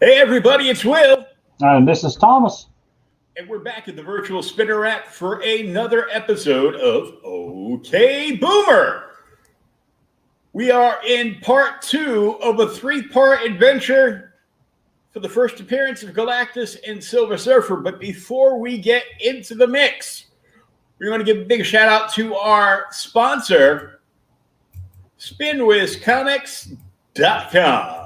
Hey everybody, it's Will. And this is Thomas. And we're back at the virtual spinner rack for another episode of OK Boomer. We are in part 2 of a 3-part adventure for the first appearance of Galactus and Silver Surfer. But before we get into the mix, we're going to give a big shout out to our sponsor, SpinWizComics.com.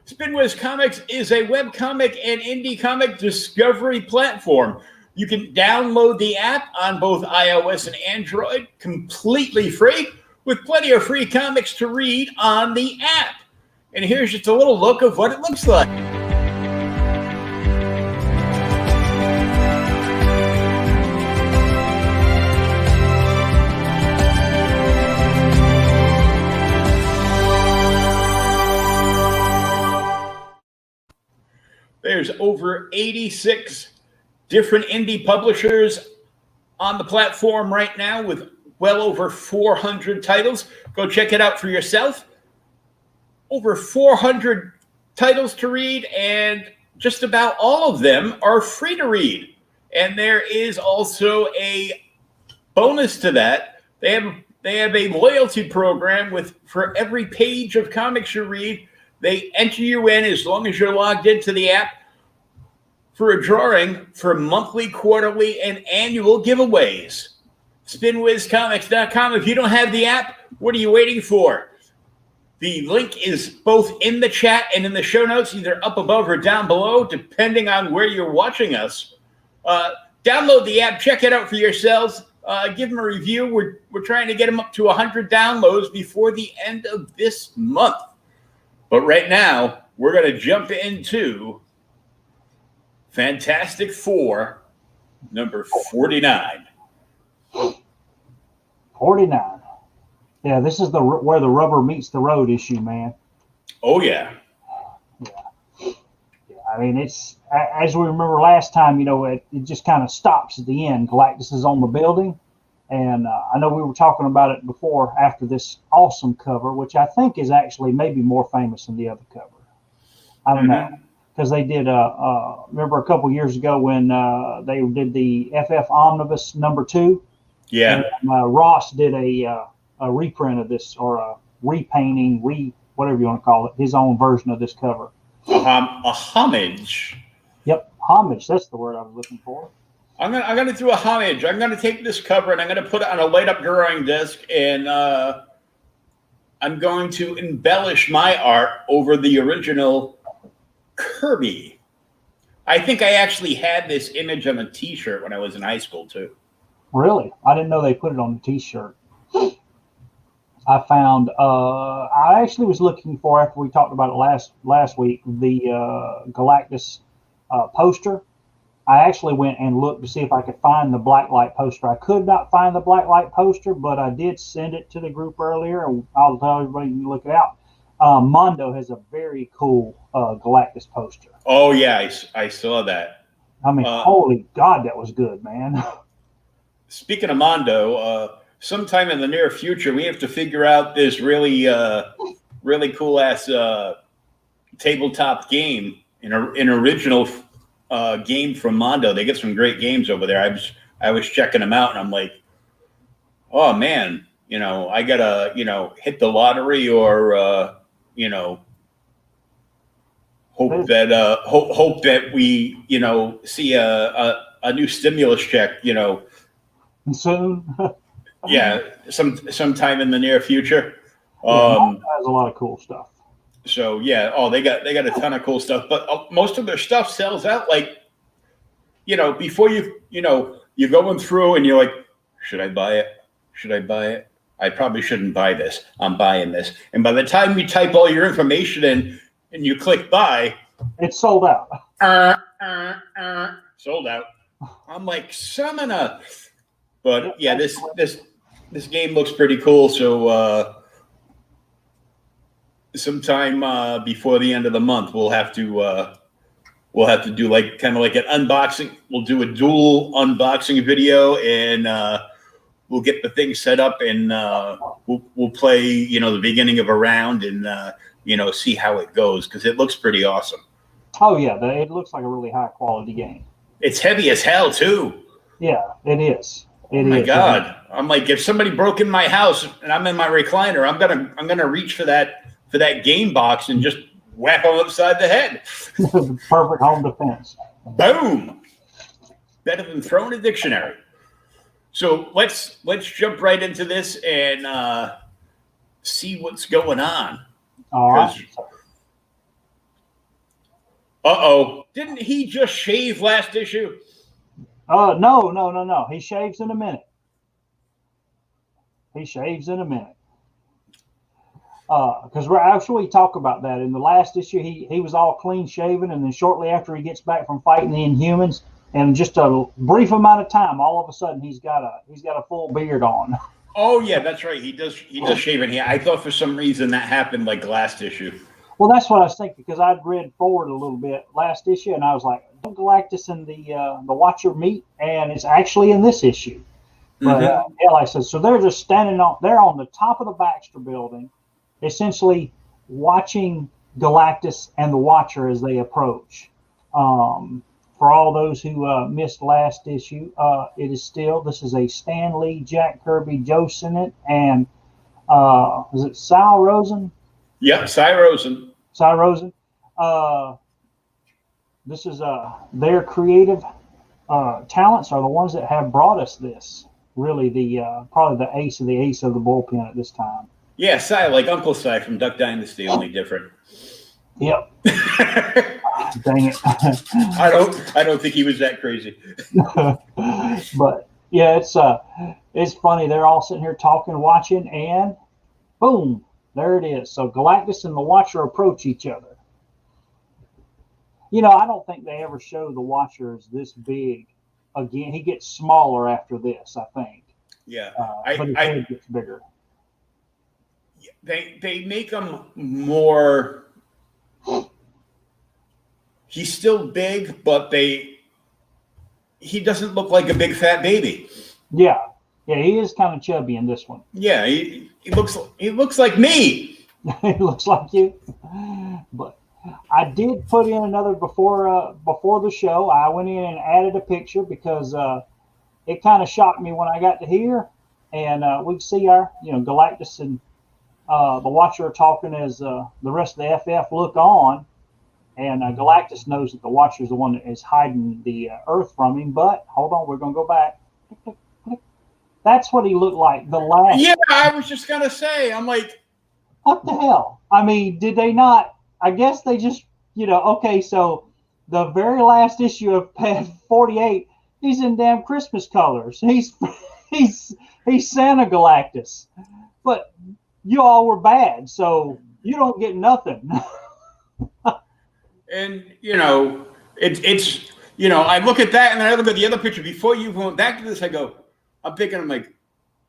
SpinWiz Comics is a webcomic and indie comic discovery platform. You can download the app on both iOS and Android completely free, with plenty of free comics to read on the app. And here's just a little look of what it looks like. There's over 86 different indie publishers on the platform right now with well over 400 titles. Go check it out for yourself. Over 400 titles to read, and just about all of them are free to read. And there is also a bonus to that. They have a loyalty program for every page of comics you read. They enter you in, as long as you're logged into the app, for a drawing for monthly, quarterly, and annual giveaways. SpinWizComics.com. If you don't have the app, what are you waiting for? The link is both in the chat and in the show notes, either up above or down below, depending on where you're watching us. Download the app, check it out for yourselves. Give them a review. We're trying to get them up to 100 downloads before the end of this month. But right now, we're going to jump into Fantastic Four, number 49. 49. Yeah, this is where the rubber meets the road issue, man. Oh, yeah. Yeah. I mean, it's, as we remember last time, it just kind of stops at the end. Galactus is on the building. And I know we were talking about it before after this awesome cover, which I think is actually maybe more famous than the other cover. I don't know. Because they did, remember a couple years ago when they did the FF Omnibus #2? Yeah. And, Ross did a reprint of this, or a repainting, whatever you want to call it, his own version of this cover. A homage. Yep, homage. That's the word I was looking for. I'm gonna do a homage. I'm gonna take this cover and I'm gonna put it on a light up drawing disc, and I'm going to embellish my art over the original Kirby. I think I actually had this image on a t-shirt when I was in high school too. Really? I didn't know they put it on the t-shirt. I found I actually was looking for, after we talked about it last week, the Galactus poster. I actually went and looked to see if I could find the Blacklight poster. I could not find the Blacklight poster, but I did send it to the group earlier, and I'll tell everybody to look it out. Mondo has a very cool Galactus poster. Oh, yeah, I saw that. I mean, holy God, that was good, man. Speaking of Mondo, sometime in the near future, we have to figure out this really cool-ass tabletop game, an original game from Mondo. They get some great games over there. I was checking them out, and I'm like, oh, man, I got to, hit the lottery or, hope that we, see a new stimulus check, soon. Yeah, sometime in the near future. Has a lot of cool stuff. So yeah, they got a ton of cool stuff, but most of their stuff sells out. Like, before you're going through and you're like, should I buy it? Should I buy it? I probably shouldn't buy this. I'm buying this. And by the time you type all your information in and you click buy, it's sold out. Sold out. I'm like, Summoner. But yeah, this game looks pretty cool. So sometime before the end of the month, we'll have to do kind of like an unboxing. We'll do a dual unboxing video, and we'll get the thing set up, and we'll play the beginning of a round, and see how it goes, because it looks pretty awesome. Oh yeah, it looks like a really high quality game. It's heavy as hell too. Yeah, it is. Oh my God! I'm like, if somebody broke in my house and I'm in my recliner, I'm gonna reach for that game box and just whack them upside the head. Perfect home defense. Boom! Better than throwing a dictionary. So let's jump right into this and see what's going on. All right. Uh-oh. Didn't he just shave last issue? No. He shaves in a minute. Because we're actually talk about that in the last issue. He was all clean shaven, and then shortly after he gets back from fighting the Inhumans, and just a brief amount of time, all of a sudden he's got a full beard on. Oh yeah, that's right. He does shave in here. I thought for some reason that happened like last issue. Well, that's what I was thinking, because I'd read forward a little bit last issue, and I was like, don't Galactus and the Watcher meet? And it's actually in this issue. But yeah, like I said, so they're just they're on the top of the Baxter building, essentially watching Galactus and the Watcher as they approach. For all those who missed last issue, this is a Stan Lee, Jack Kirby, Joe Sinnott, and was it Sal Rosen? Yeah, Cy Rosen. This is their creative talents are the ones that have brought us this. Really, probably the ace of the bullpen at this time. Yeah, Cy, like Uncle Cy from Duck Dynasty, only different. Yep. Dang it. I don't think he was that crazy. But yeah, it's funny. They're all sitting here talking, watching, and boom, there it is. So Galactus and the Watcher approach each other. I don't think they ever show the Watcher as this big again. He gets smaller after this, I think. Yeah. But his head gets bigger. They make him more. He's still big, but he doesn't look like a big fat baby. Yeah, he is kind of chubby in this one. Yeah, he looks like me. He looks like you. But I did put in another before the show. I went in and added a picture because it kind of shocked me when I got to here, and we see our Galactus and the Watcher are talking as the rest of the FF look on, and Galactus knows that the Watcher is the one that is hiding the Earth from him. But hold on, we're gonna go back. That's what he looked like the last. Yeah, I was just gonna say. I'm like, what the hell? I mean, did they not? I guess they just, okay. So the very last issue of Pad 48, he's in damn Christmas colors. He's Santa Galactus, but you all were bad, so you don't get nothing. And it's I look at that and then I look at the other picture before you went back to this. I'm like,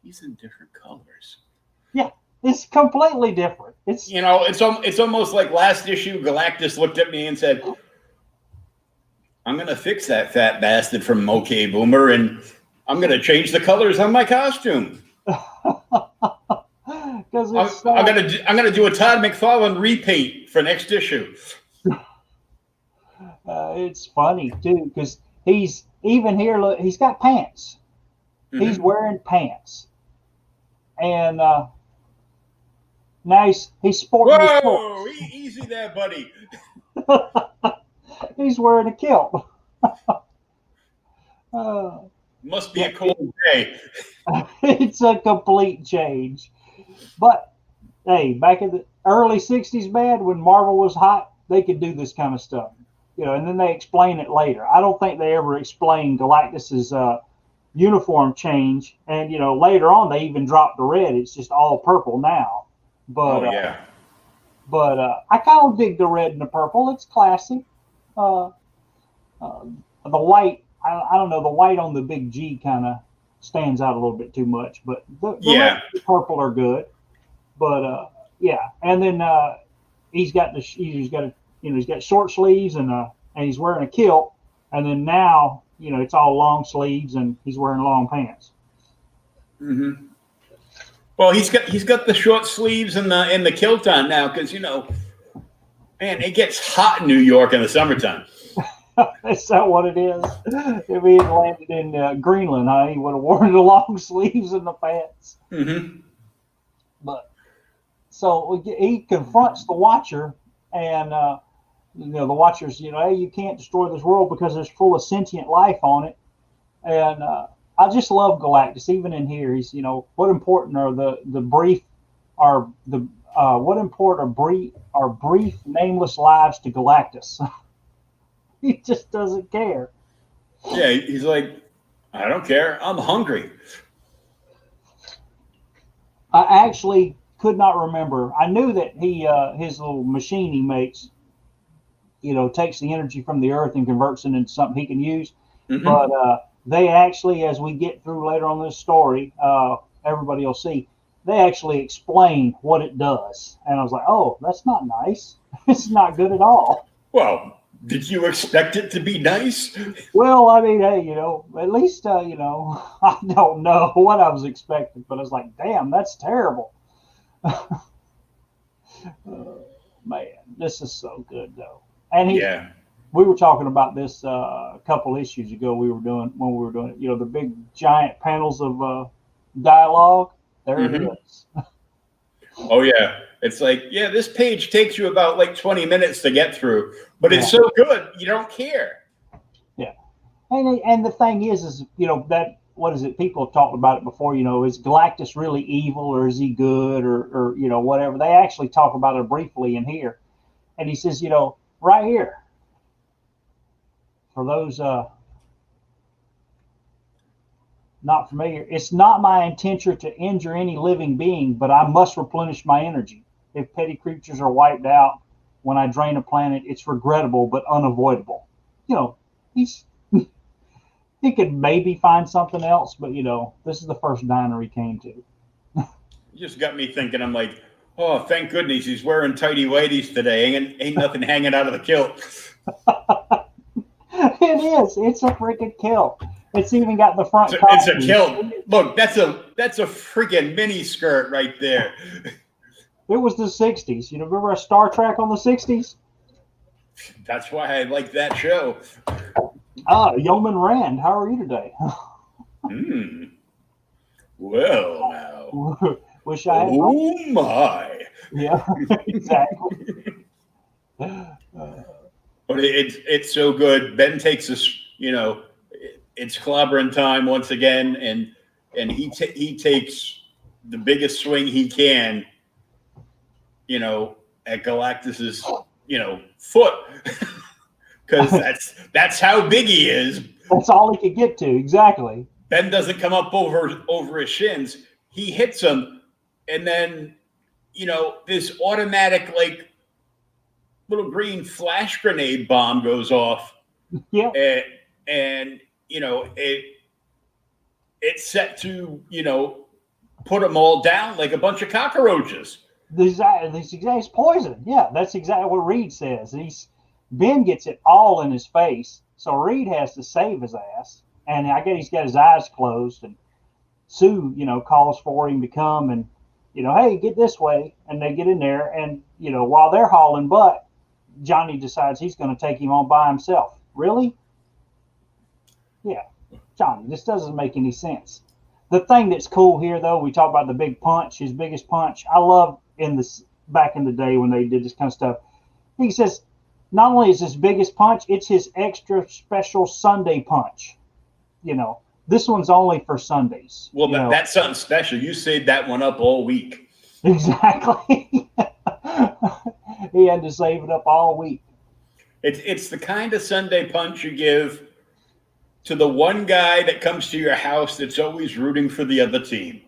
he's in different colors. Yeah, it's completely different. It's almost like last issue. Galactus looked at me and said, "I'm gonna fix that fat bastard from OK Boomer, and I'm gonna change the colors on my costume." I'm gonna do a Todd McFarlane repaint for next issue. It's funny too because he's even here. Look, he's got pants. Mm-hmm. He's wearing pants, and now he's sporting. Whoa! Easy there, buddy. He's wearing a kilt. Must be a cold day. It's a complete change. But hey, back in the early '60s, man, when Marvel was hot, they could do this kind of stuff. And then they explain it later. I don't think they ever explained Galactus's uniform change. And later on, they even dropped the red. It's just all purple now. But I kind of dig the red and the purple. It's classy. The white, I don't know. The white on the big G kind of stands out a little bit too much. But the red and the purple are good. But yeah, and then he's got short sleeves and he's wearing a kilt, and then now it's all long sleeves and he's wearing long pants. Mm-hmm. Well, he's got the short sleeves and the kilt on now because Man, it gets hot in New York in the summertime. Is that what it is? If he had landed in Greenland, he would have worn the long sleeves and the pants. Mm-hmm. But so he confronts the Watcher, and the Watcher's, hey, you can't destroy this world because it's full of sentient life on it. And I just love Galactus, even in here. He's, what important are the brief, are the what important are brief nameless lives to Galactus? He just doesn't care. Yeah, he's like, I don't care. I'm hungry. I actually could not remember. I knew that he his little machine he makes, takes the energy from the Earth and converts it into something he can use. Mm-hmm. But they actually, as we get through later on this story, everybody will see, they actually explain what it does. And I was like, oh, that's not nice. It's not good at all. Well, did you expect it to be nice? Well, I mean, hey, at least, I don't know what I was expecting, but I was like, damn, that's terrible. Man, this is so good, though. And we were talking about this a couple issues ago. When we were doing it, the big giant panels of dialogue. There it is. Oh yeah, it's like, this page takes you about like 20 minutes to get through, but it's so good you don't care. Yeah, and the thing is that, what is it? People have talked about it before. Is Galactus really evil, or is he good, or whatever? They actually talk about it briefly in here, and he says, right here, for those not familiar, it's not my intention to injure any living being, but I must replenish my energy. If petty creatures are wiped out when I drain a planet, it's regrettable but unavoidable. He could maybe find something else, but this is the first diner he came to. You just got me thinking. I'm like, oh, thank goodness he's wearing tighty whities today. Ain't nothing hanging out of the kilt. It is. It's a freaking kilt. It's even got the front. It's a kilt. Look, that's a freaking mini skirt right there. It was the 60s. Remember a Star Trek on the 60s? That's why I like that show. Yeoman Rand, how are you today? Well, now. Wish I had. Oh, my. Yeah, exactly. But it's so good. Ben takes us, it's clobbering time once again, and he takes the biggest swing he can, at Galactus's, foot, because that's how big he is. That's all he could get to, exactly. Ben doesn't come up over his shins. He hits him, and then this automatic little green flash grenade bomb goes off. Yeah. And it's set to, put them all down like a bunch of cockroaches. It's poison. Yeah, that's exactly what Reed says. Ben gets it all in his face, so Reed has to save his ass. And I guess he's got his eyes closed, and Sue, calls for him to come and, hey, get this way. And they get in there, and, while they're hauling butt, Johnny decides he's going to take him on by himself. Really? Yeah. Johnny, this doesn't make any sense. The thing that's cool here, though, we talk about the big punch, his biggest punch. I love back in the day when they did this kind of stuff. He says, not only is his biggest punch, it's his extra special Sunday punch. This one's only for Sundays. Well, that's something special. You saved that one up all week. Exactly. He had to save it up all week. It's the kind of Sunday punch you give to the one guy that comes to your house that's always rooting for the other team.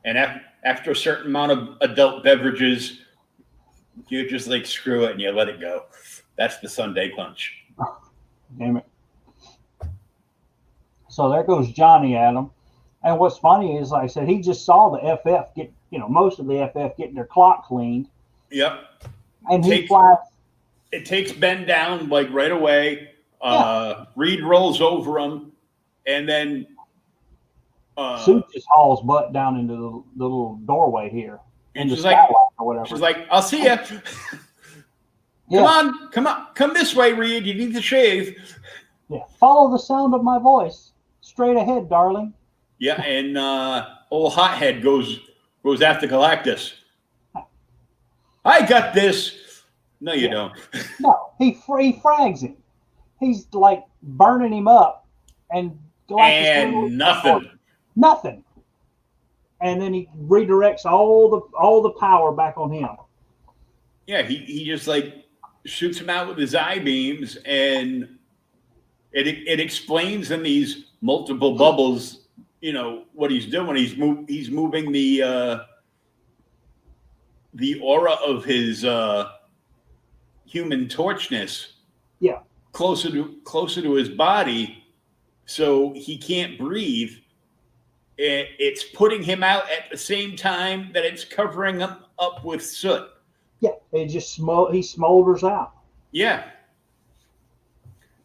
And after a certain amount of adult beverages, you just screw it and you let it go. That's the Sunday punch. Damn it. So there goes Johnny at him. And what's funny is, like I said, he just saw the FF get, most of the FF getting their clock cleaned. Yep. And he flies. It takes Ben down right away. Reed rolls over him, and then Sue just hauls butt down into the little doorway here. And the she's like, skyline or whatever. she's like, I'll see ya. Yeah. Come this way, Reed. You need to shave. Yeah. Follow the sound of my voice. Straight ahead, darling. Yeah, and old hothead goes after Galactus. I got this. No, you don't. No, he frags him. He's like burning him up, and Galactus And nothing. And then he redirects all the power back on him. Yeah, he just like shoots him out with his eye beams, and it explains in these multiple bubbles, you know, what he's doing. He's moving the aura of his human torchness, yeah, closer to his body, so he can't breathe. It's putting him out at the same time that it's covering him up with soot. Yeah, it just he smolders out. Yeah,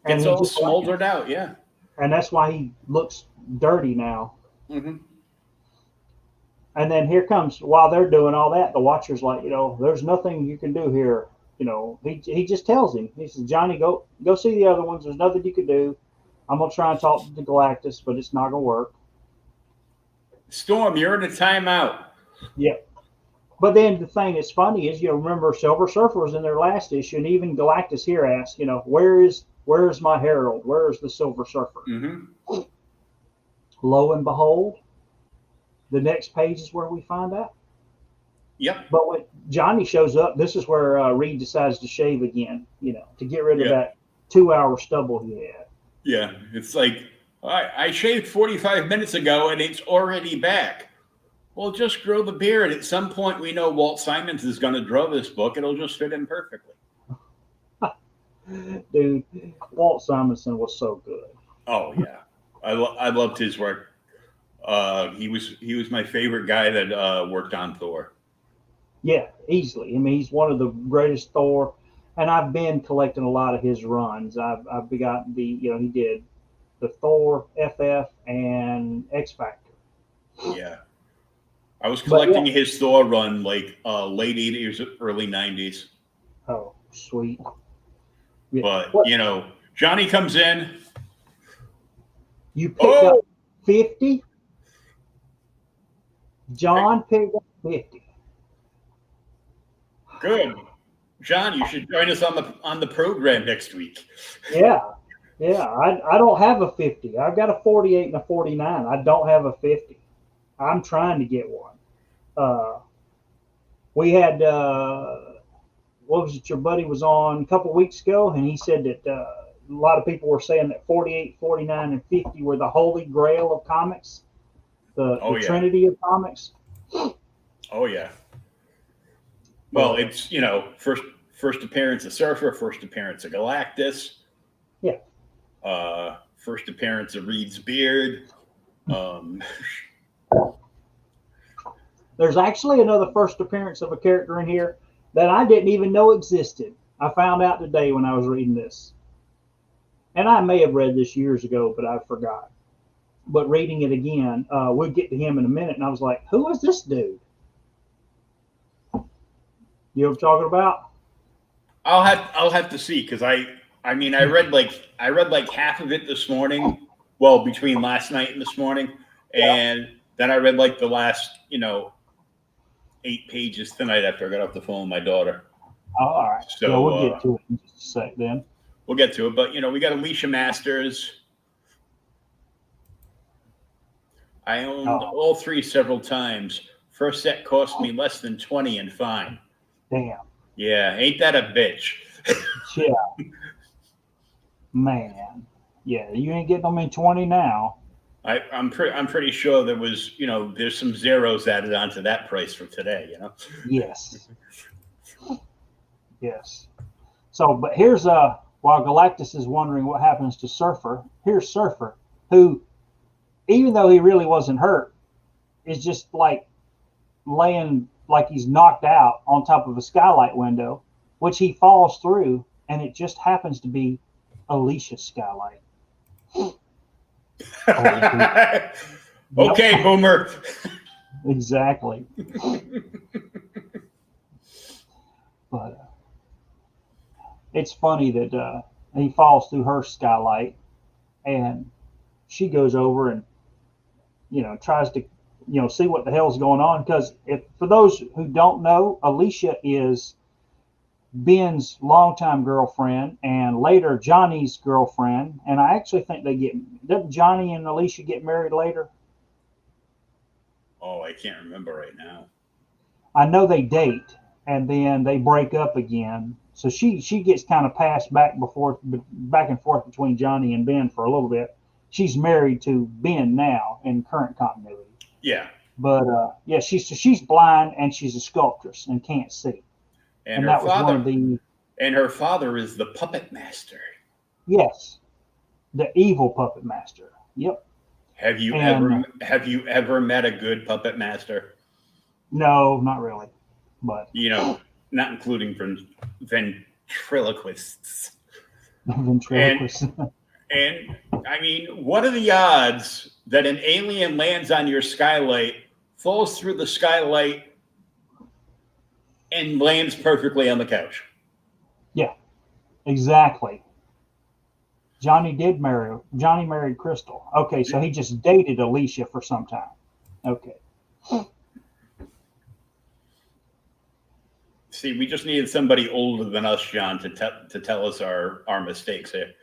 and it's all smoldered out. Yeah, and that's why he looks dirty now. Mm-hmm. And then here comes, while they're doing all that, the Watcher's like, you know, there's nothing you can do here. You know, he just tells him, he says, Johnny, go see the other ones. There's nothing you can do. I'm gonna try and talk to Galactus, but it's not gonna work. Storm, you're in a timeout. Yeah. But then the thing that's funny is, you know, remember Silver Surfer was in their last issue, and even Galactus here asks, you know, where is my Herald? Where is the Silver Surfer? Mm-hmm. Lo and behold, the next page is where we find out. Yep. But when Johnny shows up, this is where Reed decides to shave again, you know, to get rid of that 2-hour stubble he had. Yeah, it's like, I shaved 45 minutes ago and it's already back. Well, just grow the beard. At some point, we know Walt Simons is going to draw this book. It'll just fit in perfectly. Dude, Walt Simonson was so good. Oh yeah, I loved his work. He was my favorite guy that worked on Thor. Yeah, easily. I mean, he's one of the greatest Thor, and I've been collecting a lot of his runs. I've got he did the Thor FF and X Factor. Yeah, I was collecting his Thor run like late 80s, early 90s. Oh, sweet. Yeah. But you know, Johnny comes in. You picked up 50. John picked up 50. Good, John. You should join us on the program next week. Yeah. I don't have a 50. I've got a 48 and a 49. I don't have a 50. I'm trying to get one. We had what was it? Your buddy was on a couple weeks ago, and he said that a lot of people were saying that 48, 49, and 50 were the holy grail of comics, the Trinity of comics. Oh yeah. Well, it's, you know, first appearance of Surfer, first appearance of Galactus. Yeah. First appearance of Reed's beard. There's actually another first appearance of a character in here that I didn't even know existed. I found out today when I was reading this. And I may have read this years ago, but I forgot. But reading it again, we'll get to him in a minute, and I was like, who is this dude? You know what I'm talking about? I'll have to see, because I read like half of it this morning. Well, between last night and this morning, and then I read like the last 8 pages tonight after I got off the phone with my daughter. Oh, all right. So we'll get to it in just a sec then. We'll get to it, but we got Alicia Masters. I owned all 3 several times. First set cost me less than 20 and fine. Damn. Yeah, ain't that a bitch? Yeah. Man. Yeah, you ain't getting them in 20 now. I'm pretty sure there was, there's some zeros added onto that price for today, Yes. Yes. So, but here's while Galactus is wondering what happens to Surfer, here's Surfer, who, even though he really wasn't hurt, is just like laying like he's knocked out on top of a skylight window, which he falls through, and it just happens to be Alicia's skylight. Okay, Boomer. Exactly. But it's funny that he falls through her skylight, and she goes over and tries to see what the hell's going on. Because if for those who don't know, Alicia is Ben's longtime girlfriend and later Johnny's girlfriend. And I actually think doesn't Johnny and Alicia get married later? Oh, I can't remember right now. I know they date and then they break up again. So she gets kind of passed back and forth between Johnny and Ben for a little bit. She's married to Ben now in current continuity. Yeah. But yeah, she's blind and she's a sculptress and can't see. And that was one of her father is the puppet master. Yes, the evil puppet master. Yep. Have you ever met a good puppet master? No, not really. But not including ventriloquists. Ventriloquists. And I mean, what are the odds that an alien lands on your skylight, falls through the skylight, and lands perfectly on the couch? Yeah, exactly. Johnny married Crystal. Okay, so he just dated Alicia for some time. Okay. See, we just needed somebody older than us, John, to tell us our mistakes here.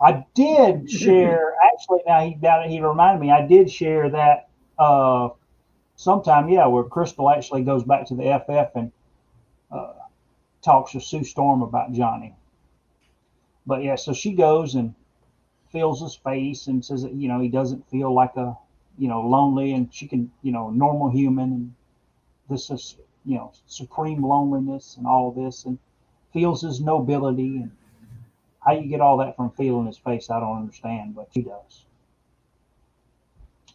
I did share, actually, now he reminded me, I did share that sometime, where Crystal actually goes back to the FF and talks to Sue Storm about Johnny. But yeah, so she goes and feels his face and says that, he doesn't feel like lonely, and she can, normal human, and this is, supreme loneliness and all this, and feels his nobility. And how you get all that from feeling his face, I don't understand, but she does.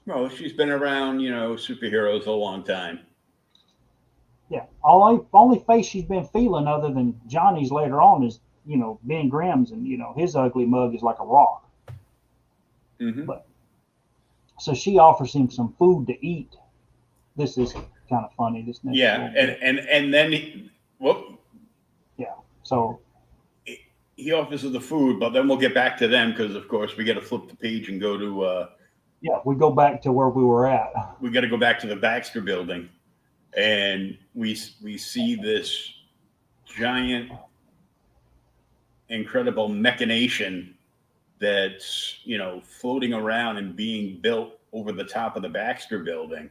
Well, she's been around, superheroes a long time. Yeah, only face she's been feeling other than Johnny's later on is, Ben Grimm's, and his ugly mug is like a rock. Mm-hmm. But so she offers him some food to eat. This is kind of funny. This next and then so he offers her the food, but then we'll get back to them because, of course, we got to flip the page and go to. We go back to where we were at. We got to go back to the Baxter Building, and we see this giant, incredible machination that's floating around and being built over the top of the Baxter Building.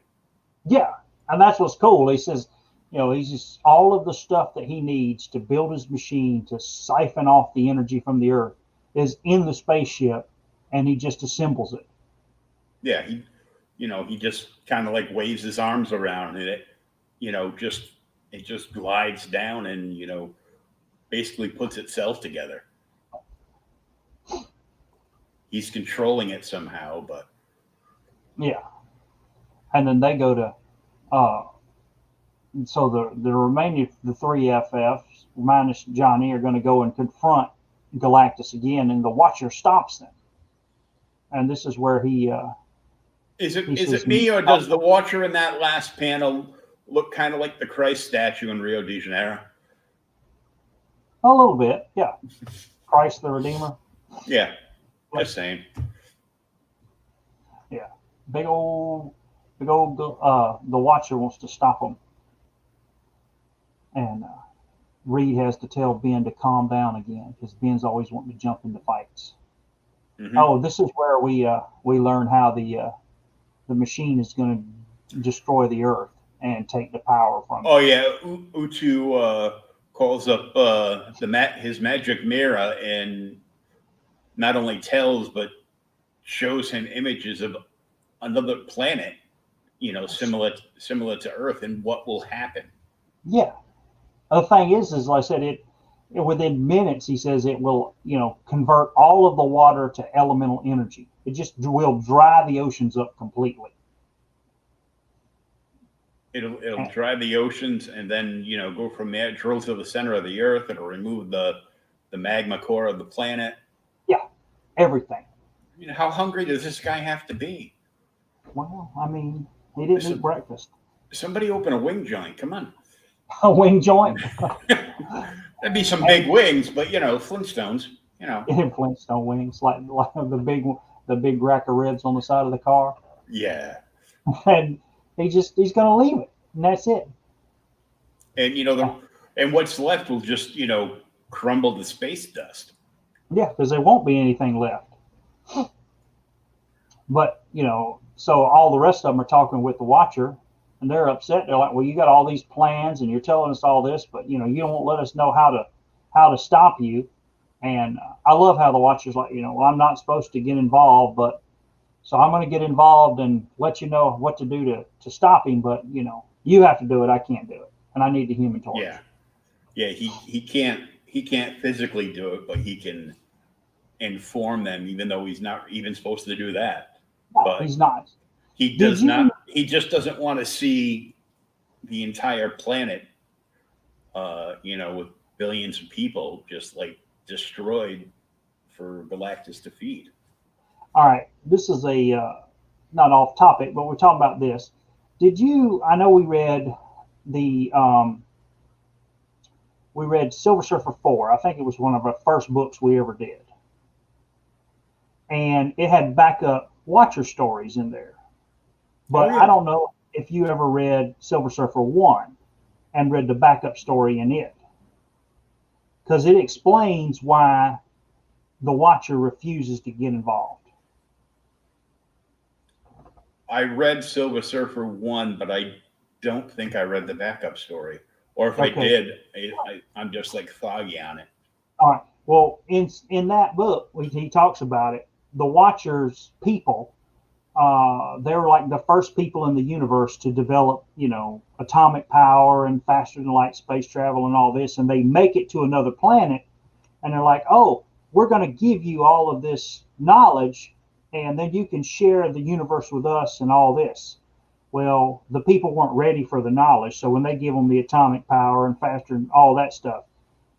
Yeah, and that's what's cool. He says, he's just all of the stuff that he needs to build his machine to siphon off the energy from the Earth is in the spaceship, and he just assembles it. Yeah, he just kind of like waves his arms around, and it just glides down and basically puts itself together. He's controlling it somehow, but yeah. And then they go to so the remaining the three FFs minus Johnny are going to go and confront Galactus again, and the Watcher stops them. And this is where he is it me, or does the Watcher in that last panel look kind of like the Christ statue in Rio de Janeiro? A little bit, yeah. Christ the Redeemer. Yeah, just saying. Yeah, big old the Watcher wants to stop him, and Reed has to tell Ben to calm down again because Ben's always wanting to jump into fights. Mm-hmm. Oh, this is where we learn how the machine is going to destroy the Earth and take the power from it. Oh yeah, Utu calls up his magic mirror and not only tells but shows him images of another planet, similar to Earth, and what will happen. Yeah. The thing is like I said, it within minutes, he says it will, convert all of the water to elemental energy. It just will dry the oceans up completely. It'll dry the oceans, and then go from there, drill to the center of the Earth. It'll remove the magma core of the planet. Yeah, everything. How hungry does this guy have to be? Well, I mean, he didn't eat breakfast. Somebody open a wing joint. Come on. A wing joint. That'd be some big wings, but Flintstones. In Flintstone wings, like the big rack of ribs on the side of the car. Yeah. And he's going to leave it, and that's it. And and what's left will just crumble to space dust. Yeah, because there won't be anything left. But so all the rest of them are talking with the Watcher, and they're upset. They're like, "Well, you got all these plans, and you're telling us all this, but you don't let us know how to stop you." And I love how the Watcher's like, well, I'm not supposed to get involved, but so I'm going to get involved and let you know what to do to stop him. But you have to do it. I can't do it, and I need the Human Torch. Yeah. He can't physically do it, but he can inform them, even though he's not even supposed to do that. No, but he's not. He does not. He just doesn't want to see the entire planet, with billions of people just like destroyed for Galactus to feed. All right, this is a not off topic, but we're talking about this. I know we read Silver Surfer 4. I think it was one of our first books we ever did. And it had backup Watcher stories in there. But I don't know if you ever read Silver Surfer 1 and read the backup story in it. Because it explains why the Watcher refuses to get involved. I read Silver Surfer 1, but I don't think I read the backup story. Or if I did, I'm just like foggy on it. All right. Well, in that book, he talks about it. The Watcher's people, they were like the first people in the universe to develop, atomic power and faster than light space travel and all this. And they make it to another planet, and they're like, "Oh, we're going to give you all of this knowledge, and then you can share the universe with us and all this." Well, the people weren't ready for the knowledge, so when they give them the atomic power and faster and all that stuff,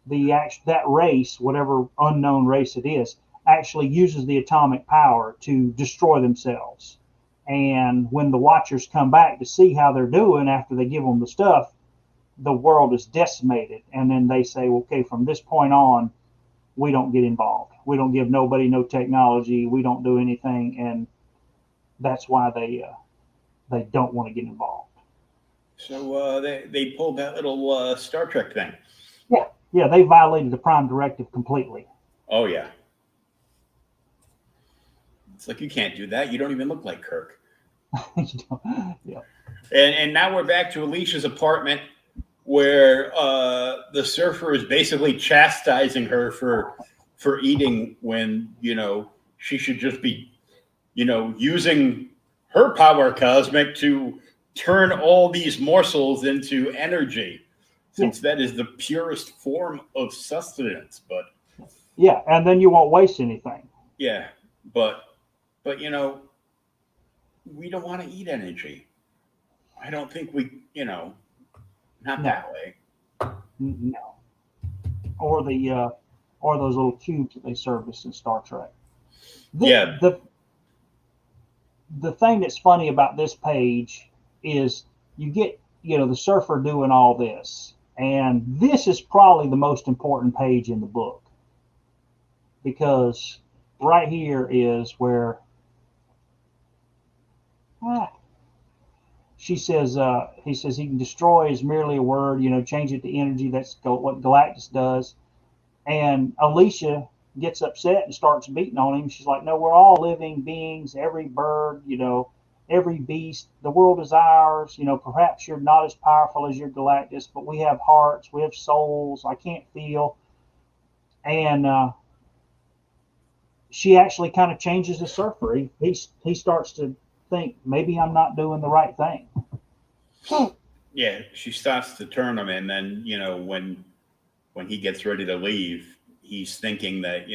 that race, whatever unknown race it is, actually uses the atomic power to destroy themselves. And when the Watchers come back to see how they're doing after they give them the stuff, the world is decimated. And then they say, "Okay, from this point on, we don't get involved. We don't give nobody no technology. We don't do anything." And that's why they don't want to get involved. So they pulled that little Star Trek thing. Yeah, they violated the Prime Directive completely. Oh yeah. It's like, you can't do that. You don't even look like Kirk. Yeah. And now we're back to Alicia's apartment, where the Surfer is basically chastising her for eating when she should just be using her power cosmic to turn all these morsels into energy, since that is the purest form of sustenance. But yeah, and then you won't waste anything. Yeah, but we don't want to eat energy. I don't think we, not that way. No. Or those little cubes that they served us in Star Trek. The thing that's funny about this page is you get, the Surfer doing all this. And this is probably the most important page in the book. Because right here is where he says he can destroy is merely a word, change it to energy. That's what Galactus does. And Alicia gets upset and starts beating on him. She's like, "No, we're all living beings, every bird, every beast. The world is ours. Perhaps you're not as powerful as your Galactus, but we have hearts, we have souls. I can't feel." And she actually kind of changes the Surfer. He starts to think, maybe I'm not doing the right thing. Yeah, she starts to turn him, and then when he gets ready to leave, he's thinking that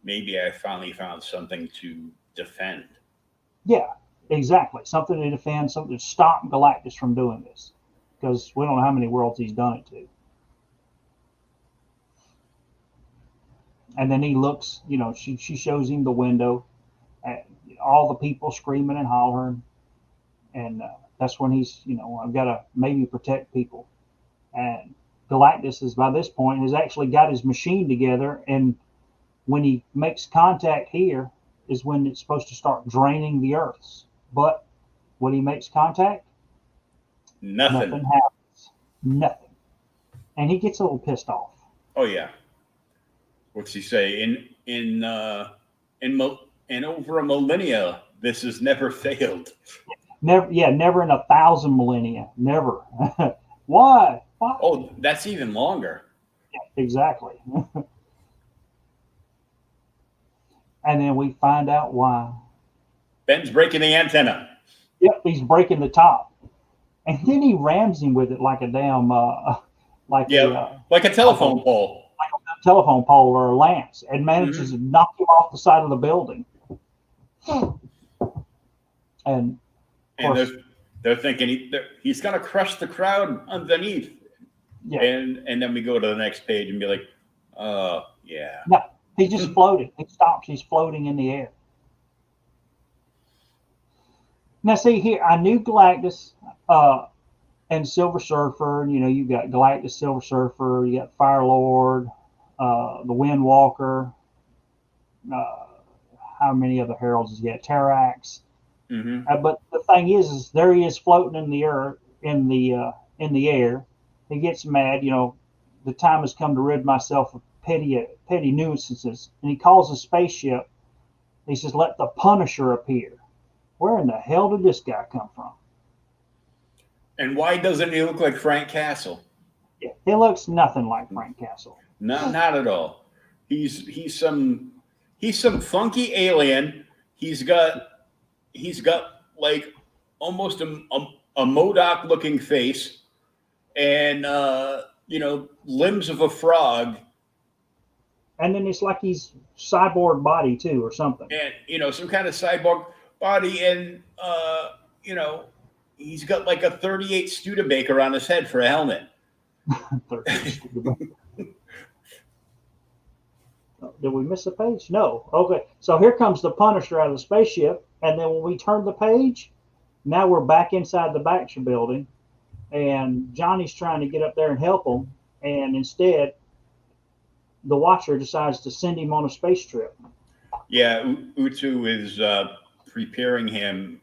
maybe I finally found something to defend. Yeah, exactly. Something to defend, something to stop Galactus from doing this, because we don't know how many worlds he's done it to. And then he looks, she shows him the window, at all the people screaming and hollering. And that's when he's, I've got to maybe protect people. And Galactus is by this point has actually got his machine together, and when he makes contact here is when it's supposed to start draining the Earths. But when he makes contact, Nothing. nothing happens. Nothing. And he gets a little pissed off. Oh yeah. What's he say? In over a millennia, this has never failed. Never, yeah, never in 1,000 millennia. Never. Why? Why? Oh, that's even longer. Exactly. And then we find out why. Ben's breaking the antenna. Yep, he's breaking the top, and then he rams him with it like a damn, like a telephone pole, like a telephone pole or a lance, and manages to knock him off the side of the building. And they're thinking he's going to crush the crowd underneath. Yeah. And then we go to the next page and be like, oh yeah. No, he's just floating. He stops. He's floating in the air. Now, see here, I knew Galactus and Silver Surfer. And, you got Galactus, Silver Surfer. You got Fire Lord, the Wind Walker. How many other heralds is he got? Terrax. But the thing is there he is floating in the air. He gets mad. The time has come to rid myself of petty nuisances, and he calls a spaceship. He says, "Let the Punisher appear." Where in the hell did this guy come from? And why doesn't he look like Frank Castle? Yeah, he looks nothing like Frank Castle. No, not at all. He's some funky alien. He's got like almost a MODOK looking face, and limbs of a frog. And then it's like he's cyborg body too, or something. And some kind of cyborg body, and he's got like a 38 Studebaker on his head for a helmet. Did we miss a page? No. Okay. So here comes the Punisher out of the spaceship, and then when we turn the page, now we're back inside the Baxter building, and Johnny's trying to get up there and help him, and instead, the Watcher decides to send him on a space trip. Yeah, Utu is preparing him,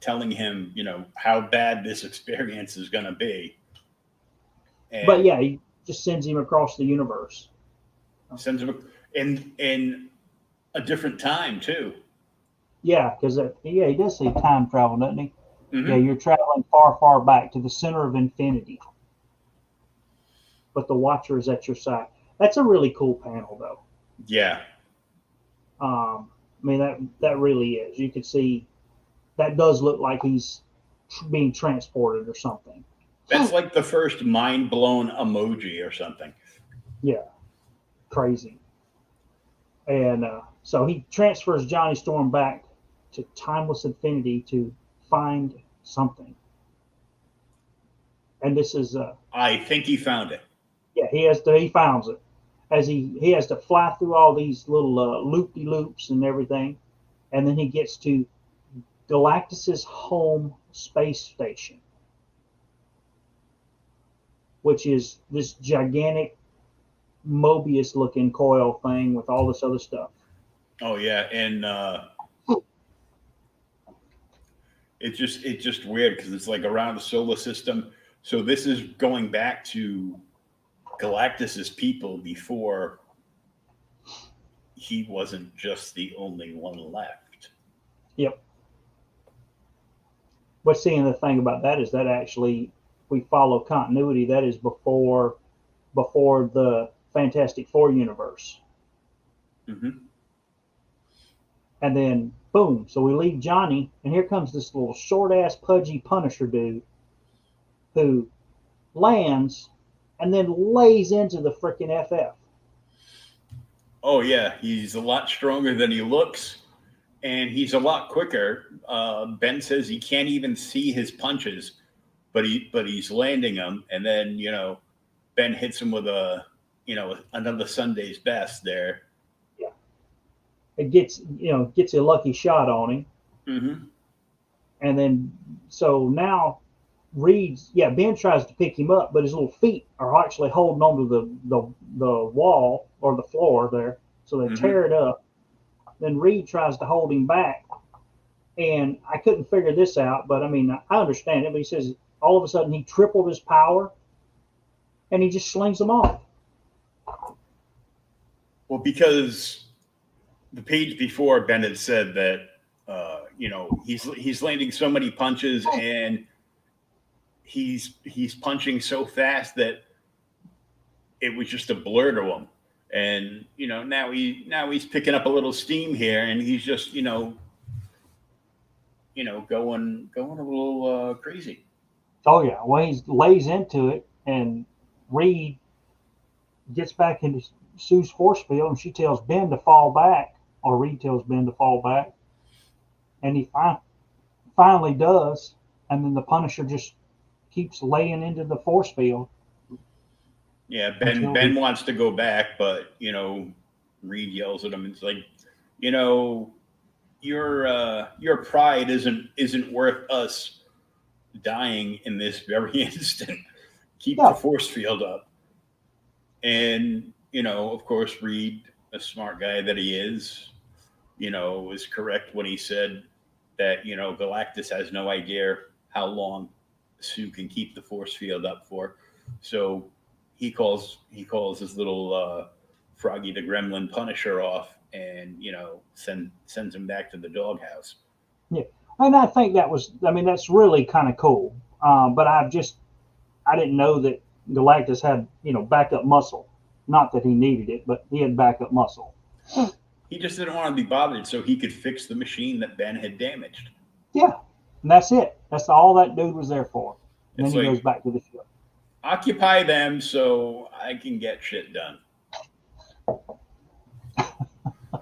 telling him, how bad this experience is going to be. But yeah, he just sends him across the universe. Sends him in a different time too. Yeah, because he does say time travel, doesn't he? Yeah, you're traveling far, far back to the center of infinity. But the Watcher is at your side. That's a really cool panel, though. Yeah. I mean, that really is. You could see that does look like he's being transported or something. That's like the first mind-blown emoji or something. Yeah. Crazy. And so he transfers Johnny Storm back to timeless infinity to find something. And this is I think he found it. Yeah, he finds it. As he has to fly through all these little loop-de-loops and everything, and then he gets to Galactus's home space station, which is this gigantic Mobius-looking coil thing with all this other stuff. Oh yeah, and it's just weird because it's like around the solar system. So this is going back to Galactus's people before he wasn't just the only one left. Yep. But seeing the thing about that is that actually we follow continuity. That is before the Fantastic Four universe. And then boom, so we leave Johnny, and here comes this little short ass pudgy Punisher dude who lands and then lays into the freaking FF. Oh yeah, he's a lot stronger than he looks, and he's a lot quicker. Ben says he can't even see his punches, but he's landing them, and then Ben hits him with another Sunday's best there. Yeah, it gets a lucky shot on him, and then so now Ben tries to pick him up, but his little feet are actually holding onto the wall or the floor there, so they tear it up. Then Reed tries to hold him back, and I couldn't figure this out, but I mean, I understand it. But he says all of a sudden he tripled his power, and he just slings them off. Well, because the page before, Ben had said that he's landing so many punches and he's punching so fast that it was just a blur to him. And now he's picking up a little steam here, and he's just going a little crazy. Oh yeah, well he lays into it, and Reed gets back into Sue's force field, and she tells Ben to fall back, or Reed tells Ben to fall back, and he finally does, and then the Punisher just keeps laying into the force field. Yeah, Ben wants to go back, but Reed yells at him. It's like, your pride isn't worth us dying in this very instant. Keep the force field up. And of course, Reed, a smart guy that he is, was correct when he said that Galactus has no idea how long Sue can keep the force field up for. So he calls his little Froggy the Gremlin Punisher off, and sends him back to the doghouse. Yeah, and I think that's really kind of cool. But I didn't know that Galactus had backup muscle. Not that he needed it, but he had backup muscle. He just didn't want to be bothered, so he could fix the machine that Ben had damaged. Yeah, and that's it. That's all that dude was there for. And then he goes back to the ship. Occupy them so I can get shit done.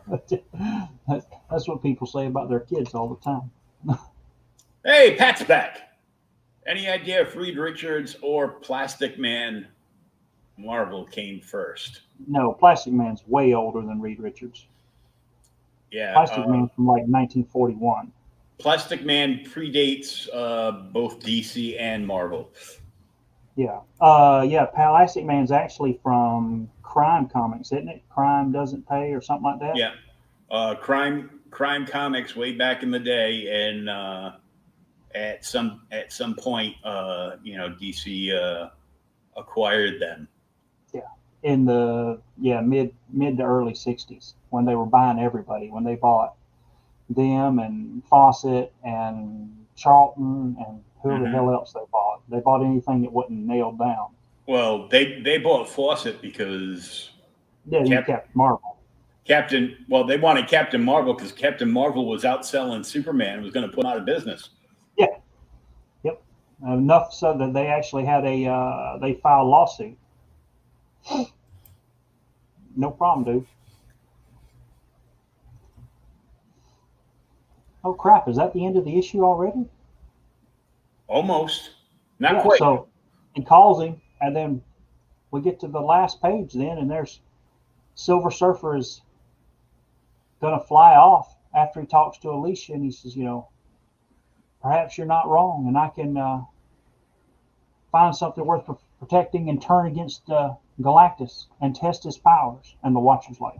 That's what people say about their kids all the time. Hey, Pat's back. Any idea if Reed Richards or Plastic Man Marvel came first? No, Plastic Man's way older than Reed Richards. Yeah, Plastic Man's from like 1941. Plastic Man predates both DC and Marvel. Yeah. Plastic Man's actually from Crime Comics, isn't it? Crime Doesn't Pay or something like that. Yeah. Crime Comics way back in the day, and at some point, DC acquired them. Yeah. In the mid to early 60s, when they were buying everybody, when they bought them and Fawcett and Charlton and who the hell else they bought. They bought anything that wasn't nailed down. Well, they bought Fawcett because Captain Marvel. They wanted Captain Marvel because Captain Marvel was outselling Superman and was going to put him out of business. Yeah. Yep. Enough so that they actually had they filed a lawsuit. No problem, dude. Oh crap! Is that the end of the issue already? Almost. Not quite. So he calls him, and then we get to the last page then, and there's Silver Surfer is going to fly off after he talks to Alicia, and he says, perhaps you're not wrong, and I can find something worth protecting and turn against Galactus and test his powers. And the Watcher's like,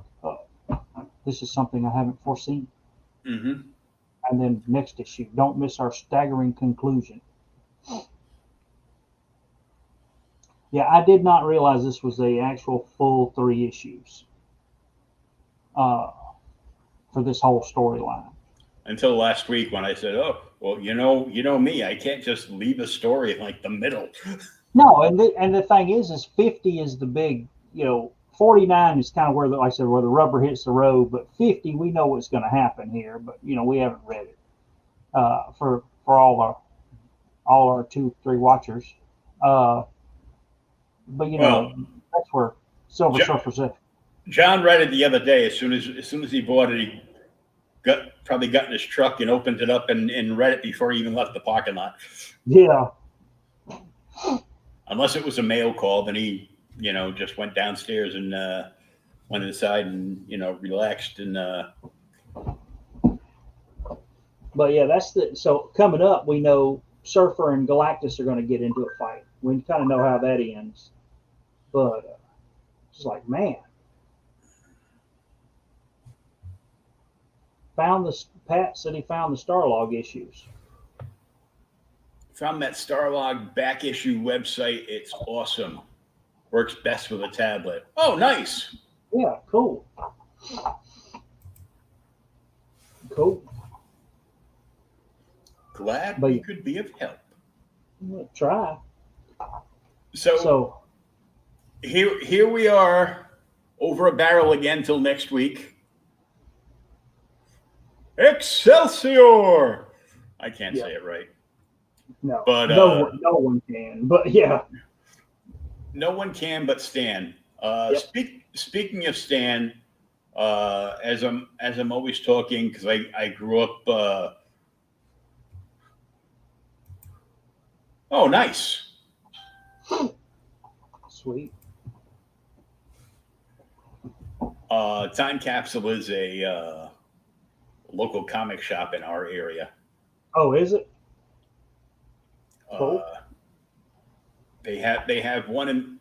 this is something I haven't foreseen. Mm-hmm. And then next issue, don't miss our staggering conclusion. Yeah, I did not realize this was the actual full 3 issues for this whole storyline. Until last week when I said, "Oh, well, you know me, I can't just leave a story in like the middle." No, and the thing is 50 is the big, 49 is kind of where where the rubber hits the road, but 50 we know what's going to happen here, but we haven't read it for all our 2-3 watchers. But that's where Silver Surfer's at. John read it the other day. As soon as he bought it, he probably got in his truck and opened it up and read it before he even left the parking lot. Yeah. Unless it was a mail call, then he just went downstairs and went inside and relaxed and. But yeah, so coming up, we know Surfer and Galactus are going to get into a fight. We kind of know how that ends, but it's like, man, Pat said he found the Starlog issues. Found that Starlog back issue website. It's awesome. Works best with a tablet. Oh, nice. Yeah, cool. Cool. Glad we could be of help. Try. So here we are, over a barrel again till next week. Excelsior! I can't say it right. No, but no one can. But yeah, no one can but Stan. Speaking of Stan, as I'm always talking, because I grew up. Oh, nice. Sweet. Time Capsule is a local comic shop in our area. Oh, is it? Cool. They have one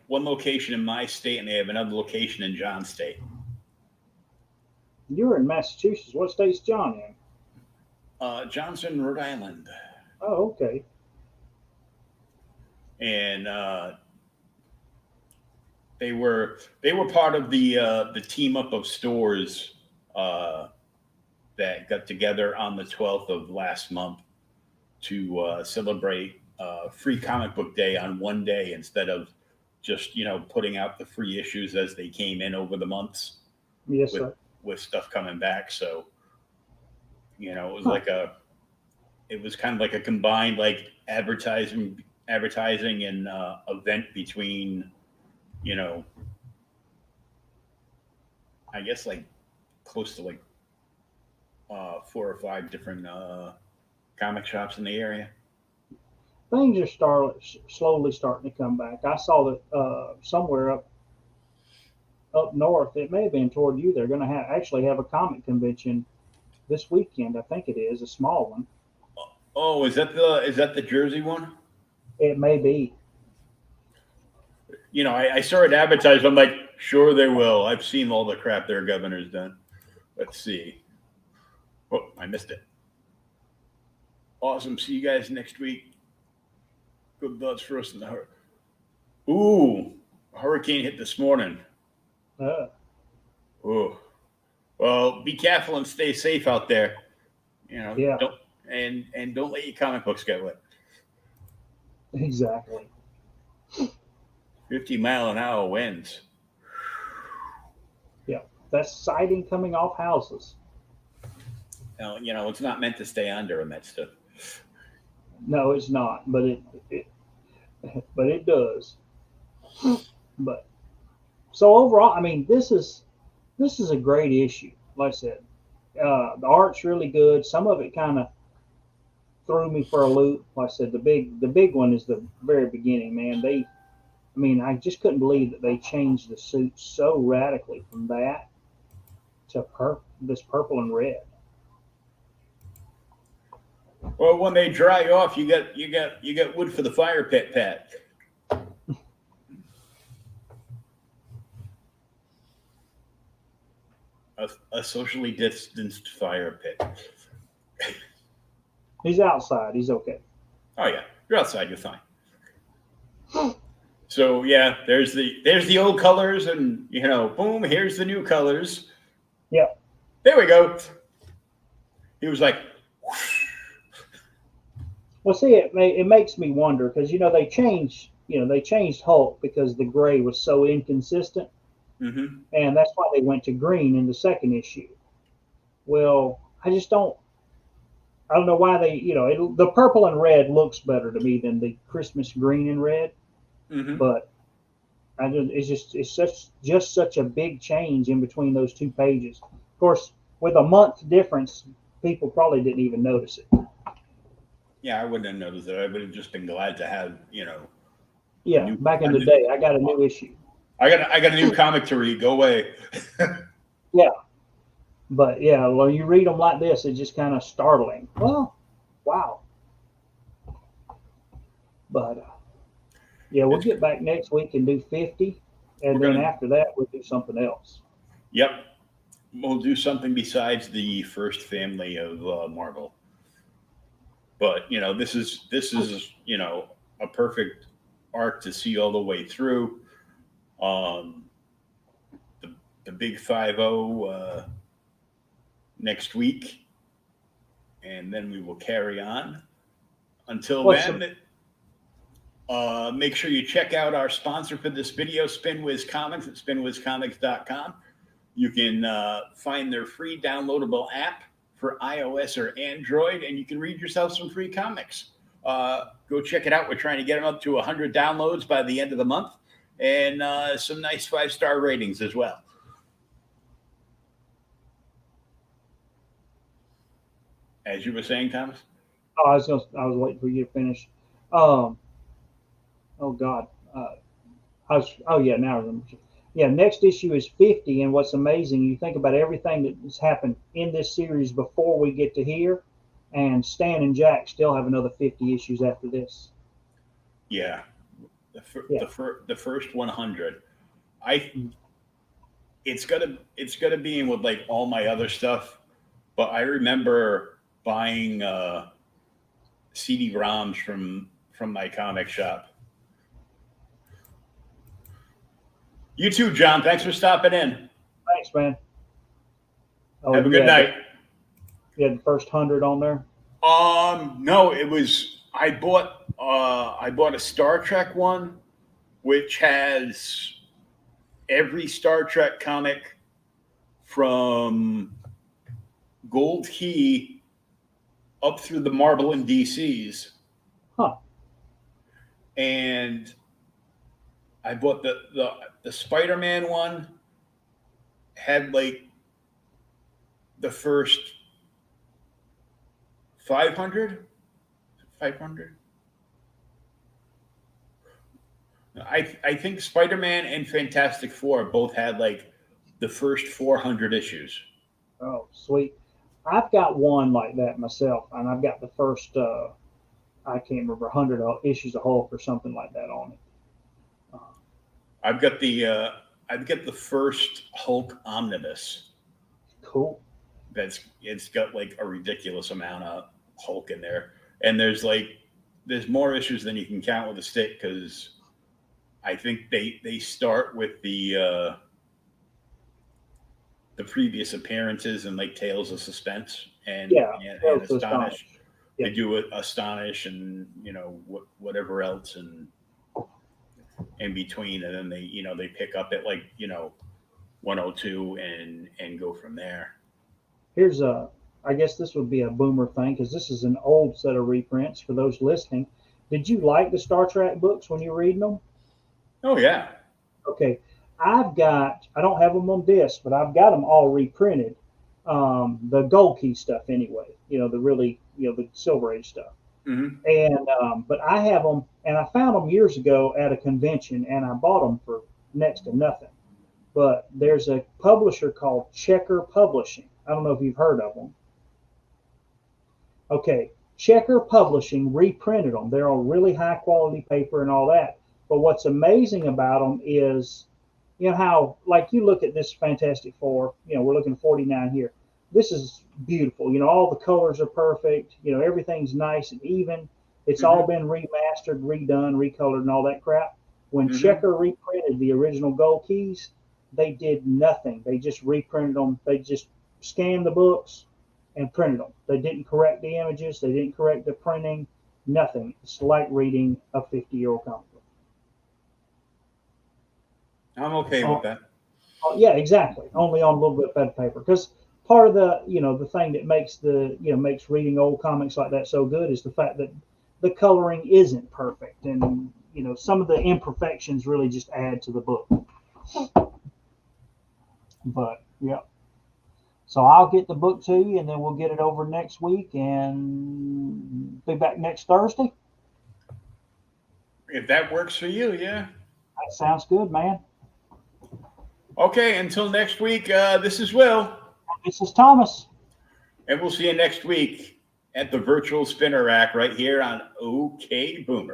location in my state, and they have another location in John's state. You're in Massachusetts. What state's John in? John's in Rhode Island. Oh, okay. And they were part of the team up of stores that got together on the 12th of last month to celebrate Free Comic Book Day on one day instead of just putting out the free issues as they came in over the months. Yes, sir. With stuff coming back, so it was it was kind of like a combined advertising and event between I guess close to 4 or 5 different comic shops in the area. Things are slowly starting to come back. I saw that somewhere up north, it may have been toward you. They're going to actually have a comic convention this weekend. I think it is a small one. Oh, is that the Jersey one? It may be. I saw it advertised. I'm like, sure they will. I've seen all the crap their governor's done. Let's see. Oh, I missed it. Awesome. See you guys next week. Good thoughts for us in the hurricane. Ooh, a hurricane hit this morning. Oh, well, be careful and stay safe out there. Yeah. Don't let your comic books get wet. Exactly. 50-mile-an-hour winds. Yeah, that's siding coming off houses. It's not meant to stay under in that stuff. No, it's not, but it does. But so overall, I mean, this is a great issue. Like I said, the art's really good. Some of it kind of threw me for a loop. Like I said, the big one is the very beginning, man. I just couldn't believe that they changed the suit so radically from that to this purple and red. Well, when they dry off, you got wood for the fire pit, Pat. A socially distanced fire pit. He's outside. He's okay. Oh yeah, you're outside. You're fine. So yeah, there's the old colors, and boom, here's the new colors. Yeah. There we go. He was like. Well, see, it makes me wonder because they changed Hulk because the gray was so inconsistent, and that's why they went to green in the second issue. Well, I don't know why the purple and red looks better to me than the Christmas green and red. But it's just such a big change in between those two pages. Of course, with a month difference, people probably didn't even notice it. Yeah, I wouldn't have noticed it. I would have just been glad to have, Yeah, back in the day, I got a new issue. I got a new comic to read. Go away. Yeah, but yeah, when you read them like this, it's just kind of startling. Well, wow. But yeah, we'll get back next week and do 50, and then after that we'll do something else. Yep, we'll do something besides the first family of Marvel. But this is a perfect arc to see all the way through. The big 5-0 next week, and then we will carry on. Until then, make sure you check out our sponsor for this video, SpinWiz Comics at spinwizcomics.com. You can find their free downloadable app for iOS or Android, and you can read yourself some free comics. Go check it out. We're trying to get them up to 100 downloads by the end of the month, and some nice 5-star ratings as well. As you were saying, Thomas? Oh, I was waiting for you to finish. Oh God. Now I remember. Yeah, next issue is 50, and what's amazing, you think about everything that has happened in this series before we get to here, and Stan and Jack still have another 50 issues after this. Yeah, the first 100. It's gonna be in with like all my other stuff, but I remember buying CD-ROMs from my comic shop. You too, John. Thanks for stopping in. Thanks, man. Have a good night. You had the first 100 on there? No, it was I bought a Star Trek one, which has every Star Trek comic from Gold Key up through the Marvel and DCs. Huh. And I bought the Spider-Man one, had like the first 500. I think Spider-Man and Fantastic Four both had like the first 400 issues. Oh, sweet. I've got one like that myself, and I've got the first, I can't remember, 100 issues of Hulk or something like that on it. I've got the first Hulk omnibus. Cool. It's got like a ridiculous amount of Hulk in there, and there's more issues than you can count with a stick, because I think they start with the previous appearances and like Tales of Suspense and Astonish. Yeah. They do Astonish and whatever else and in between, and then they pick up at 102 and go from there. Here's I guess this would be a Boomer thing, because this is an old set of reprints for those listening. Did you like the Star Trek books when you were reading them? Oh yeah. Okay. I don't have them on disc, but I've got them all reprinted. The Gold Key stuff anyway, the really, the Silver Age stuff. Mm-hmm. And, but I have them, and I found them years ago at a convention, and I bought them for next to nothing. But there's a publisher called Checker Publishing. I don't know if you've heard of them. Okay. Checker Publishing reprinted them. They're on really high quality paper and all that. But what's amazing about them is, how, like, you look at this Fantastic Four, we're looking at 49 here. This is beautiful. All the colors are perfect. Everything's nice and even. It's all been remastered, redone, recolored, and all that crap. When Checker reprinted the original Gold Keys, they did nothing. They just reprinted them. They just scanned the books and printed them. They didn't correct the images. They didn't correct the printing. Nothing. It's like reading a 50-year-old comic book. I'm okay with that. Yeah, exactly. Only on a little bit better paper. Because part of the, the thing that makes makes reading old comics like that so good is the fact that the coloring isn't perfect, and some of the imperfections really just add to the book. But yeah. So I'll get the book to you, and then we'll get it over next week, and be back next Thursday. If that works for you, yeah. That sounds good, man. Okay, until next week, this is Will. This is Thomas. And we'll see you next week at the virtual spinner rack right here on OK Boomer.